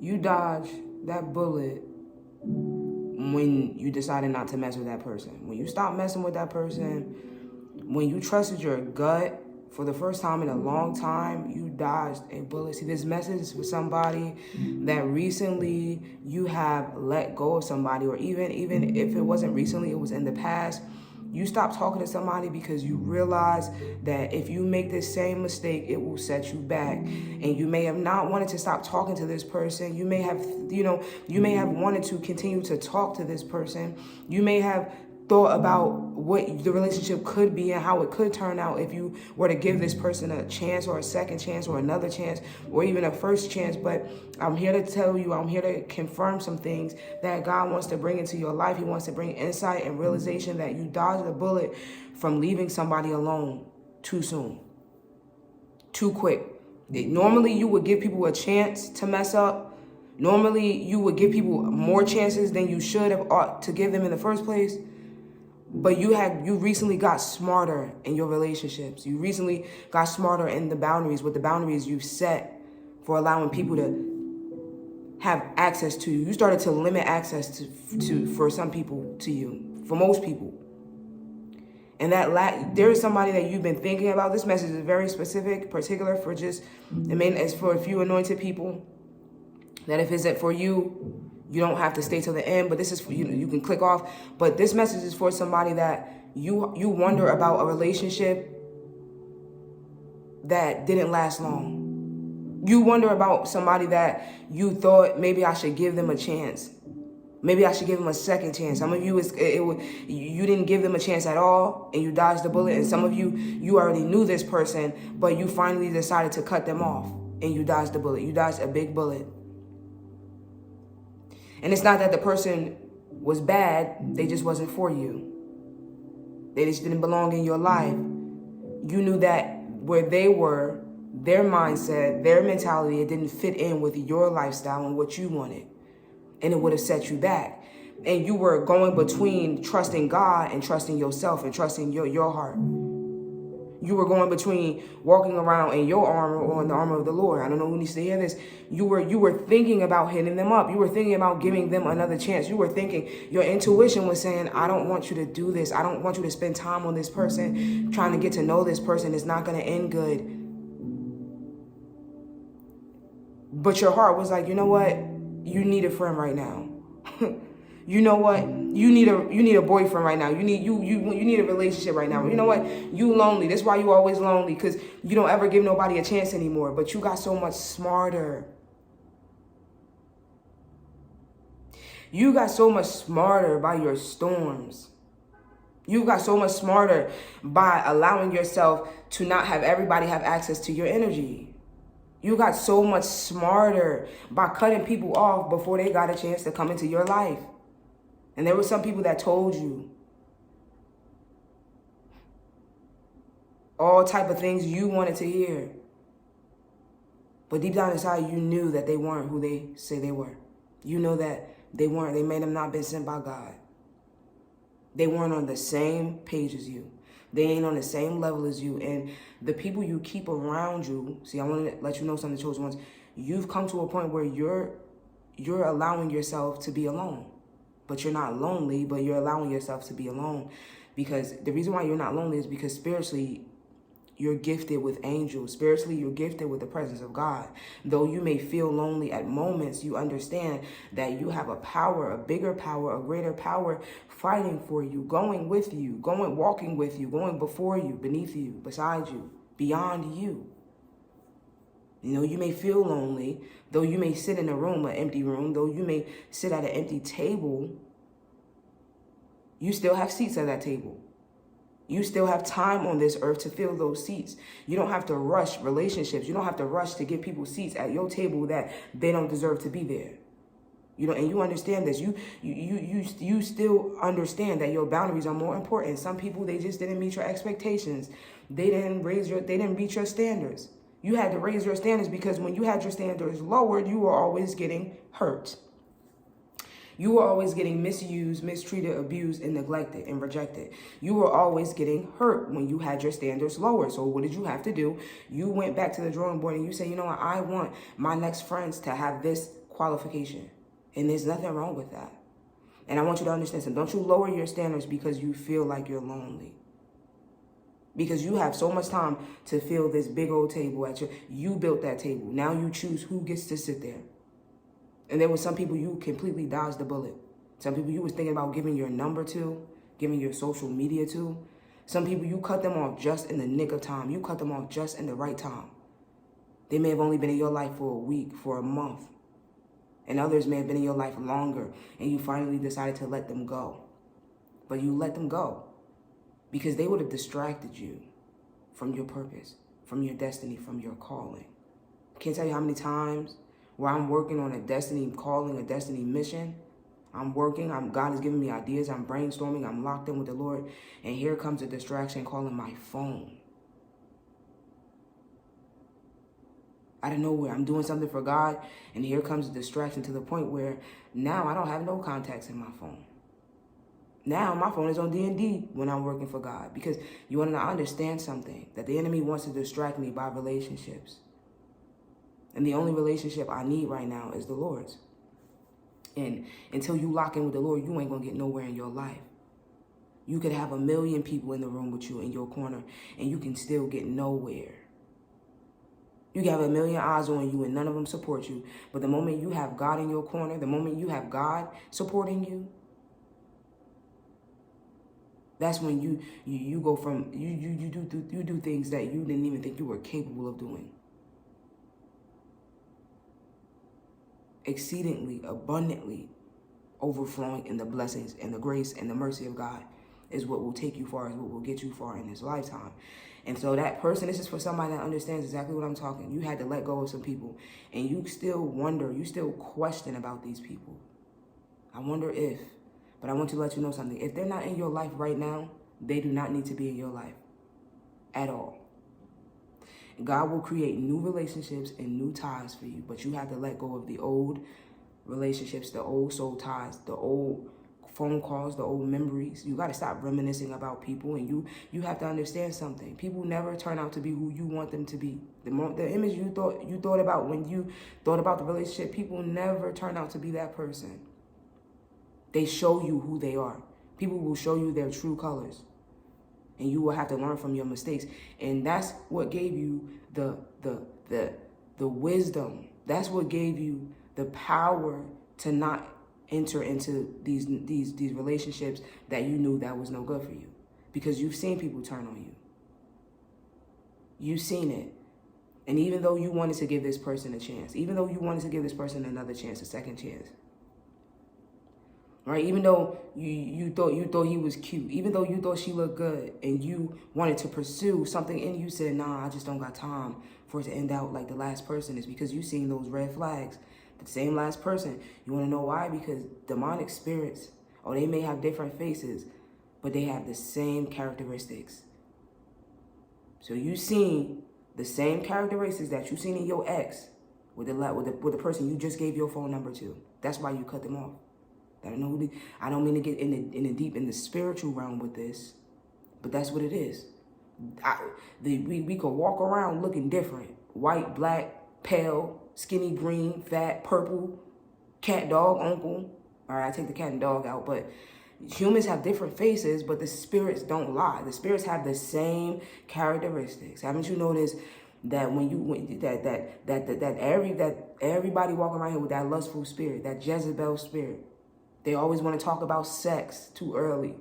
You dodged that bullet when you decided not to mess with that person. When you stopped messing with that person, when you trusted your gut for the first time in a long time, you dodged a bullet. See, this message is for somebody that recently you have let go of somebody, or even if it wasn't recently, it was in the past. You stopped talking to somebody because you realize that if you make this same mistake, it will set you back. And you may have not wanted to stop talking to this person. You may have, you may have wanted to continue to talk to this person. You may have thought about what the relationship could be and how it could turn out if you were to give this person a chance, or a second chance, or another chance, or even a first chance. But I'm here to tell you, I'm here to confirm some things that God wants to bring into your life. He wants to bring insight and realization that you dodged a bullet from leaving somebody alone too soon, too quick. Normally, you would give people a chance to mess up. Normally, you would give people more chances than you should have ought to give them in the first place. But you recently got smarter in your relationships. You recently got smarter in the boundaries, with the boundaries you set for allowing people to have access to you. You started to limit access to for some people to you, for most people. And there is somebody that you've been thinking about. This message is very specific, particular for it's for a few anointed people. That if it's for you, you don't have to stay till the end, but this is for you. You can click off. But this message is for somebody that you wonder about a relationship that didn't last long. You wonder about somebody that you thought maybe I should give them a chance. Maybe I should give them a second chance. Some of you, you didn't give them a chance at all, and you dodged the bullet. And some of you already knew this person, but you finally decided to cut them off, and you dodged the bullet. You dodged a big bullet. And it's not that the person was bad, they just wasn't for you. They just didn't belong in your life. You knew that where they were, their mindset, their mentality, it didn't fit in with your lifestyle and what you wanted. And it would have set you back. And you were going between trusting God and trusting yourself and trusting your heart. You were going between walking around in your armor or in the armor of the Lord. I don't know who needs to hear this. You were thinking about hitting them up. You were thinking about giving them another chance. You were thinking, your intuition was saying, I don't want you to do this. I don't want you to spend time on this person, trying to get to know this person. It's not going to end good. But your heart was like, you know what? You need a friend right now. You know what? You need a boyfriend right now. You need a relationship right now. You know what? You lonely. That's why you always lonely, because you don't ever give nobody a chance anymore. But you got so much smarter. You got so much smarter by your storms. You got so much smarter by allowing yourself to not have everybody have access to your energy. You got so much smarter by cutting people off before they got a chance to come into your life. And there were some people that told you all type of things you wanted to hear. But deep down inside, you knew that they weren't who they say they were. You know that they weren't. They may have not been sent by God. They weren't on the same page as you. They ain't on the same level as you. And the people you keep around you, see, I want to let you know something, chosen ones. You've come to a point where you're allowing yourself to be alone. But you're not lonely, but you're allowing yourself to be alone. Because the reason why you're not lonely is because spiritually, you're gifted with angels. Spiritually, you're gifted with the presence of God. Though you may feel lonely at moments, you understand that you have a power, a bigger power, a greater power fighting for you, going with you, walking with you, going before you, beneath you, beside you, beyond you. You know, you may feel lonely, though you may sit in a room, an empty room, though you may sit at an empty table, you still have seats at that table. You still have time on this earth to fill those seats. You don't have to rush relationships. You don't have to rush to give people seats at your table that they don't deserve to be there. You know, and you understand this. You still understand that your boundaries are more important. Some people, they just didn't meet your expectations. They didn't meet your standards. You had to raise your standards because when you had your standards lowered, you were always getting hurt. You were always getting misused, mistreated, abused, and neglected and rejected. You were always getting hurt when you had your standards lowered. So what did you have to do? You went back to the drawing board and you said, you know what? I want my next friends to have this qualification. And there's nothing wrong with that. And I want you to understand something. Don't you lower your standards because you feel like you're lonely. Because you have so much time to fill this big old table at your... You built that table. Now you choose who gets to sit there. And there were some people you completely dodged the bullet. Some people you was thinking about giving your number to, giving your social media to. Some people you cut them off just in the nick of time. You cut them off just in the right time. They may have only been in your life for a week, for a month. And others may have been in your life longer. And you finally decided to let them go. But you let them go because they would have distracted you from your purpose, from your destiny, from your calling. I can't tell you how many times where I'm working on a destiny calling, a destiny mission. I'm working, God is giving me ideas, I'm brainstorming, I'm locked in with the Lord, and here comes a distraction calling my phone. Out of nowhere, I'm doing something for God, and here comes a distraction to the point where now I don't have no contacts in my phone. Now my phone is on D&D when I'm working for God, because you want to understand something, that the enemy wants to distract me by relationships. And the only relationship I need right now is the Lord's. And until you lock in with the Lord, you ain't going to get nowhere in your life. You could have 1 million people in the room with you in your corner, and you can still get nowhere. You can have 1 million eyes on you, and none of them support you. But the moment you have God in your corner, the moment you have God supporting you, that's when you go from, you do things that you didn't even think you were capable of doing. Exceedingly, abundantly, overflowing in the blessings and the grace and the mercy of God is what will take you far, is what will get you far in this lifetime. And so that person, this is for somebody that understands exactly what I'm talking. You had to let go of some people, and you still wonder, you still question about these people. I wonder if, but I want to let you know something. If they're not in your life right now, they do not need to be in your life at all. God will create new relationships and new ties for you, but you have to let go of the old relationships, the old soul ties, the old phone calls, the old memories. You got to stop reminiscing about people, and you have to understand something. People never turn out to be who you want them to be. The image you thought about when you thought about the relationship, people never turn out to be that person. They show you who they are. People will show you their true colors. And you will have to learn from your mistakes. And that's what gave you the wisdom. That's what gave you the power to not enter into these relationships that you knew that was no good for you. Because you've seen people turn on you. You've seen it. And even though you wanted to give this person a chance, even though you wanted to give this person another chance, a second chance, right? Even though you thought he was cute, even though you thought she looked good, and you wanted to pursue something, and you said, nah, I just don't got time for it to end out like the last person, is because you seen those red flags. The same last person. You want to know why? Because demonic spirits, they may have different faces, but they have the same characteristics. So you seen the same characteristics that you seen in your ex with the person you just gave your phone number to. That's why you cut them off. I don't mean to get in the spiritual realm with this, but that's what it is. We could walk around looking different. White, black, pale, skinny, green, fat, purple, cat, dog, uncle. All right, I take the cat and dog out, but humans have different faces, but the spirits don't lie. The spirits have the same characteristics. Haven't you noticed that everybody walking around here with that lustful spirit, that Jezebel spirit? They always want to talk about sex too early.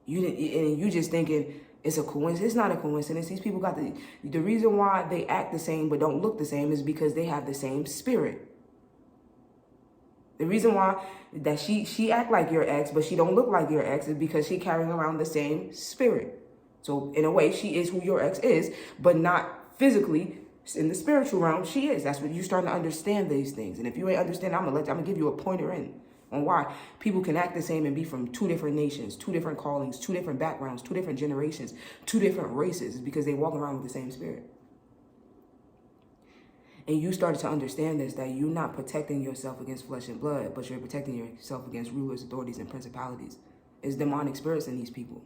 You just thinking it's a coincidence. It's not a coincidence. These people got the reason why they act the same but don't look the same is because they have the same spirit. The reason why that she act like your ex but she don't look like your ex is because she carrying around the same spirit. So in a way, she is who your ex is, but not physically. In the spiritual realm, she is. That's when you starting to understand these things. And if you ain't understand, I'm gonna give you a pointer in on why people can act the same and be from 2 different nations, 2 different callings, 2 different backgrounds, 2 different generations, 2 different races. It's because they walk around with the same spirit. And you started to understand this, that you're not protecting yourself against flesh and blood, but you're protecting yourself against rulers, authorities, and principalities. It's demonic spirits in these people.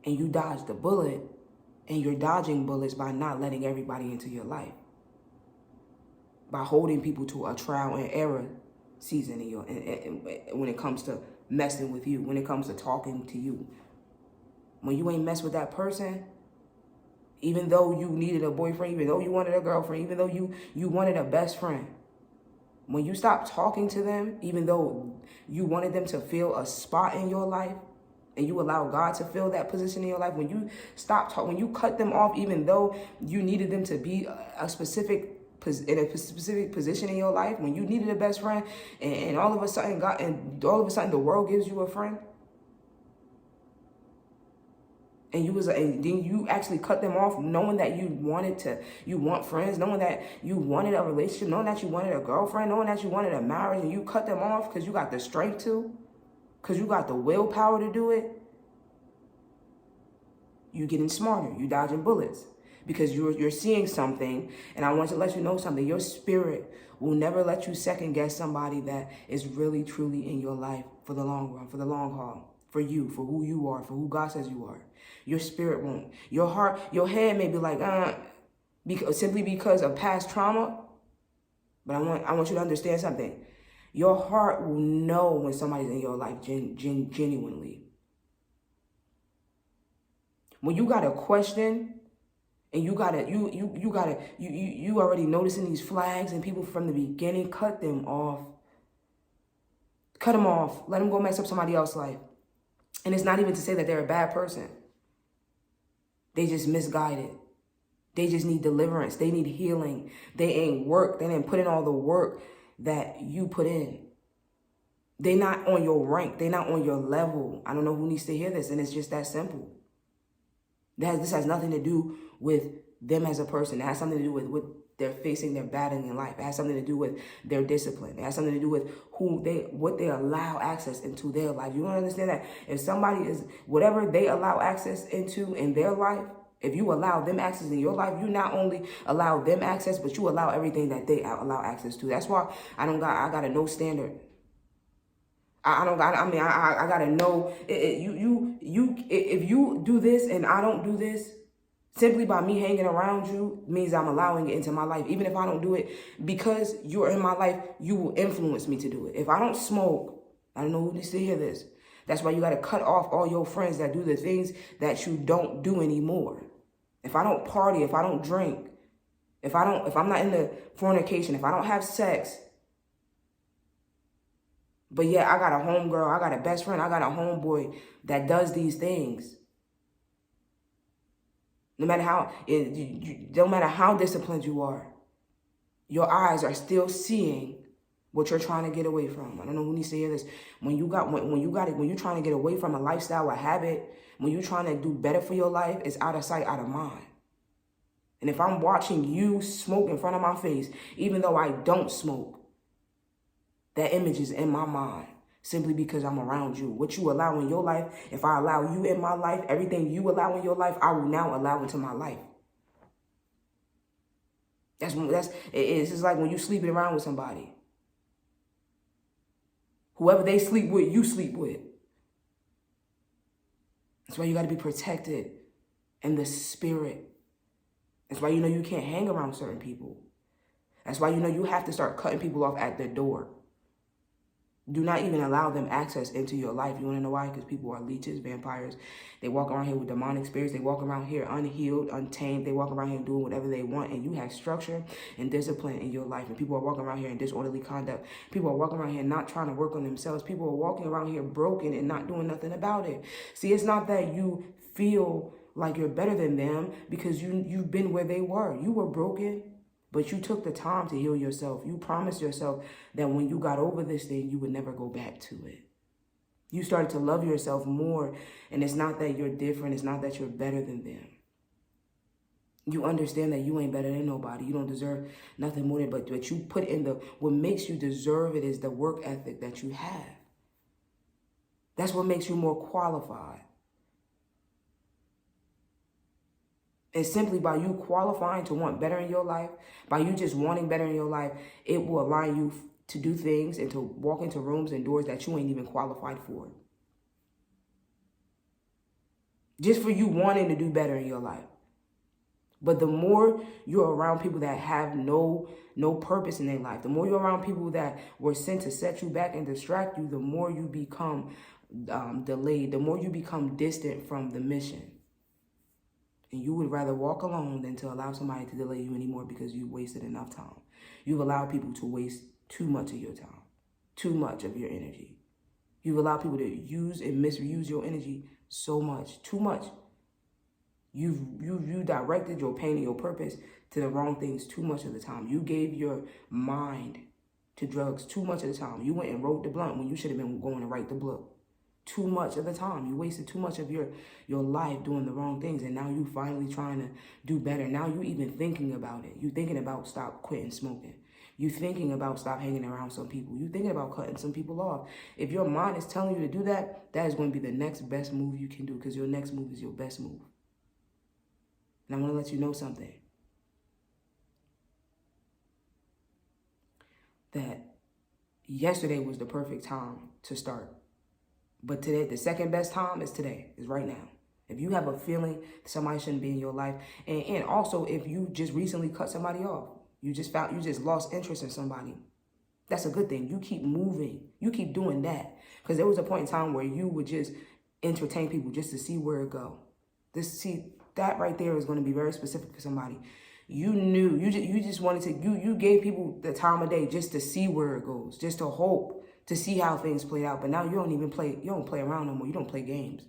And you dodged the bullet And you're dodging bullets by not letting everybody into your life. By holding people to a trial and error season in when it comes to messing with you, when it comes to talking to you. When you ain't mess with that person, even though you needed a boyfriend, even though you wanted a girlfriend, even though you wanted a best friend, when you stop talking to them, even though you wanted them to fill a spot in your life, and you allow God to fill that position in your life, when you when you cut them off, even though you needed them to be in a specific position in your life, when you needed a best friend, and all of a sudden the world gives you a friend, and then you actually cut them off, knowing that you want friends, knowing that you wanted a relationship, knowing that you wanted a girlfriend, knowing that you wanted a marriage, and you cut them off because you got the strength to, because you got the willpower to do it. You're getting smarter. You're dodging bullets because you're seeing something. And I want to let you know something. Your spirit will never let you second guess somebody that is really, truly in your life for the long run, for the long haul, for you, for who you are, for who God says you are. Your spirit won't. Your heart, your head may be like, simply because of past trauma. But I want you to understand something. Your heart will know when somebody's in your life genuinely. When you got a question and you already noticing these flags and people from the beginning, cut them off. Cut them off. Let them go mess up somebody else's life. And it's not even to say that they're a bad person. They just misguided. They just need deliverance. They need healing. They ain't work. They didn't put in all the work that you put in. They're not on your rank. They're not on your level. I don't know who needs to hear this, and it's just that simple. This has nothing to do with them as a person. It has something to do with what they're facing, their battling in life. It has something to do with their discipline. It has something to do with what they allow access into their life. You don't understand that if somebody is, whatever they allow access into in their life, if you allow them access in your life, you not only allow them access, but you allow everything that they allow access to. That's why I got a no standard. I gotta know if you do this and I don't do this, simply by me hanging around you means I'm allowing it into my life. Even if I don't do it, because you're in my life, you will influence me to do it. If I don't smoke, I don't know who needs to hear this. That's why you gotta cut off all your friends that do the things that you don't do anymore. If I don't party, if I don't drink, if I'm not in the fornication, if I don't have sex, but yeah, I got a homegirl, I got a best friend, I got a homeboy that does these things. No matter how disciplined you are, your eyes are still seeing what you're trying to get away from. I don't know who needs to hear this. When you're trying to get away from a lifestyle, a habit, when you're trying to do better for your life, it's out of sight, out of mind. And if I'm watching you smoke in front of my face, even though I don't smoke, that image is in my mind simply because I'm around you. What you allow in your life, if I allow you in my life, everything you allow in your life, I will now allow into my life. It's just like when you sleeping around with somebody. Whoever they sleep with, you sleep with. That's why you got to be protected in the spirit. That's why you can't hang around certain people. That's why you have to start cutting people off at the door. Do not even allow them access into your life. You want to know why? Because people are leeches, vampires. They walk around here with demonic spirits. They walk around here unhealed, untamed. They walk around here doing whatever they want. And you have structure and discipline in your life. And people are walking around here in disorderly conduct. People are walking around here not trying to work on themselves. People are walking around here broken and not doing nothing about it. See, it's not that you feel like you're better than them because you've been where they were. You were broken. But you took the time to heal yourself. You promised yourself that when you got over this thing, you would never go back to it. You started to love yourself more. And it's not that you're different. It's not that you're better than them. You understand that you ain't better than nobody. You don't deserve nothing more than, but you put in what makes you deserve it is the work ethic that you have. That's what makes you more qualified. And simply by you qualifying to want better in your life, by you just wanting better in your life, it will allow you to do things and to walk into rooms and doors that you ain't even qualified for. Just for you wanting to do better in your life. But the more you're around people that have no purpose in their life, the more you're around people that were sent to set you back and distract you, the more you become delayed, the more you become distant from the mission. And you would rather walk alone than to allow somebody to delay you anymore because you wasted enough time. You've allowed people to waste too much of your time, too much of your energy. You've allowed people to use and misuse your energy so much, too much. You directed your pain and your purpose to the wrong things too much of the time. You gave your mind to drugs too much of the time. You went and wrote the blunt when you should have been going to write the book. Too much of the time. You wasted too much of your life doing the wrong things, and now you finally trying to do better. Now you even thinking about it. You thinking about stop quitting smoking. You thinking about stop hanging around some people. You thinking about cutting some people off. If your mind is telling you to do that, that is going to be the next best move you can do, because your next move is your best move. And I want to let you know something. That yesterday was the perfect time to start. But today, the second best time is today, is right now. If you have a feeling that somebody shouldn't be in your life, and also if you just recently cut somebody off, you just lost interest in somebody, that's a good thing. You keep moving. You keep doing that. Because there was a point in time where you would just entertain people just to see where it go. That right there is going to be very specific for somebody. You knew, you just wanted to, you gave people the time of day just to see where it goes, just to hope, to see how things play out. But now you don't play around no more. You don't play games.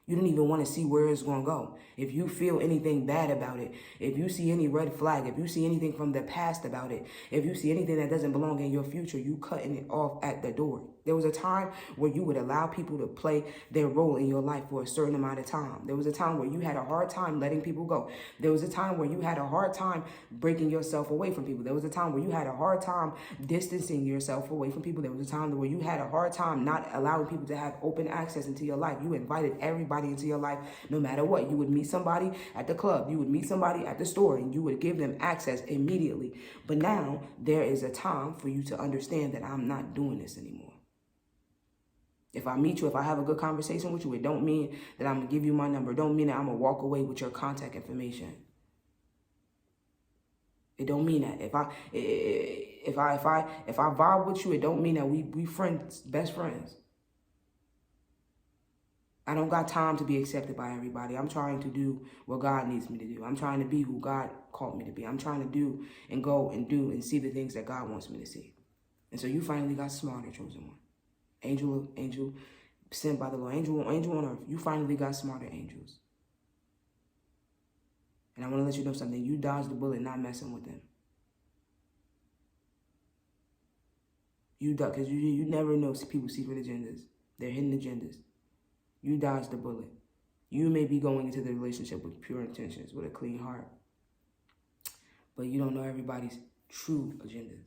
You don't even want to see where it's going to go. If you feel anything bad about it, if you see any red flag, if you see anything from the past about it, if you see anything that doesn't belong in your future, you cutting it off at the door. There was a time where you would allow people to play their role in your life for a certain amount of time. There was a time where you had a hard time letting people go. There was a time where you had a hard time breaking yourself away from people. There was a time where you had a hard time distancing yourself away from people. There was a time where you had a hard time not allowing people to have open access into your life. You invited everybody into your life no matter what. You would meet somebody at the club. You would meet somebody at the store, and you would give them access immediately. But now there is a time for you to understand that I'm not doing this anymore. If I meet you, if I have a good conversation with you, it don't mean that I'm going to give you my number. It don't mean that I'm going to walk away with your contact information. It don't mean that. If I vibe with you, it don't mean that we friends, best friends. I don't got time to be accepted by everybody. I'm trying to do what God needs me to do. I'm trying to be who God called me to be. I'm trying to do and go and do and see the things that God wants me to see. And so you finally got smarter, chosen one. Angel sent by the Lord. Angel on earth. You finally got smarter angels. And I want to let you know something. You dodged the bullet not messing with them. You duck, because you never know people's secret agendas. They're hidden agendas. You dodged the bullet. You may be going into the relationship with pure intentions, with a clean heart. But you don't know everybody's true agendas.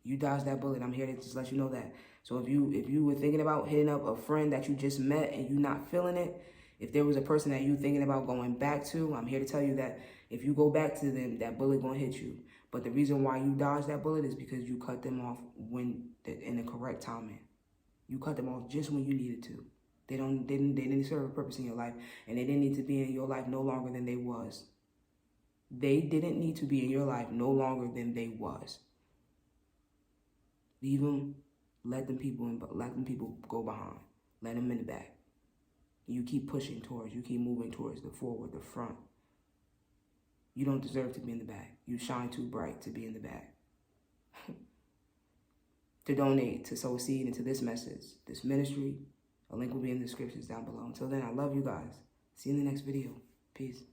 You dodged that bullet. I'm here to just let you know that. So if you were thinking about hitting up a friend that you just met and you're not feeling it, if there was a person that you're thinking about going back to, I'm here to tell you that if you go back to them, that bullet gonna hit you. But the reason why you dodged that bullet is because you cut them off in the correct timing. You cut them off just when you needed to. They didn't serve a purpose in your life, and they didn't need to be in your life no longer than they was. They didn't need to be in your life no longer than they was. Leave them, let them people go behind. Let them in the back. You keep pushing towards, you keep moving towards the forward, the front. You don't deserve to be in the back. You shine too bright to be in the back. To donate, to sow a seed into this message, this ministry, a link will be in the descriptions down below. Until then, I love you guys. See you in the next video. Peace.